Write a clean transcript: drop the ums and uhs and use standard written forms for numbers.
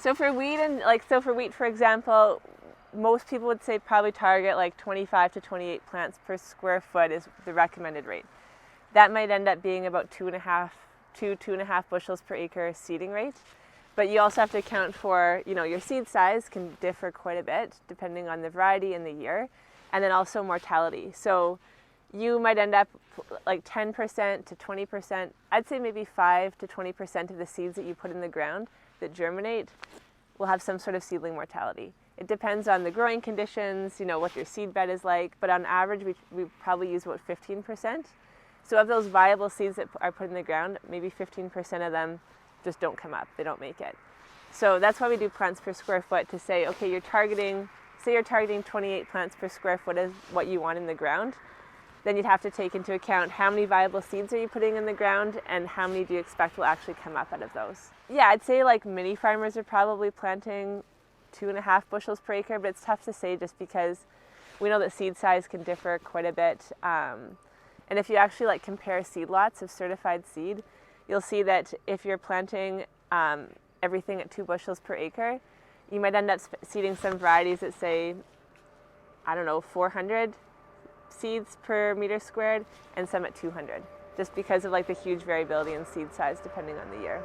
So for wheat for wheat, for example, most people would say probably target like 25 to 28 plants per square foot is the recommended rate. That might end up being about 2.5 bushels per acre seeding rate. But you also have to account for, your seed size can differ quite a bit depending on the variety and the year, and then also mortality. So you might end up like 10% to 20%, I'd say maybe 5 to 20% of the seeds that you put in the ground that germinate will have some sort of seedling mortality. It depends on the growing conditions, what your seed bed is like, but on average we probably use about 15%. So of those viable seeds that are put in the ground, maybe 15% of them just don't come up, they don't make it. So that's why we do plants per square foot, to say, okay, say you're targeting 28 plants per square foot as what you want in the ground, then you'd have to take into account how many viable seeds are you putting in the ground and how many do you expect will actually come up out of those. Yeah, I'd say like mini farmers are probably planting 2.5 bushels per acre, but it's tough to say just because we know that seed size can differ quite a bit. And if you actually compare seed lots of certified seed, you'll see that if you're planting everything at 2 bushels per acre, you might end up seeding some varieties that say, 400 seeds per meter squared, and some at 200, just because of the huge variability in seed size depending on the year.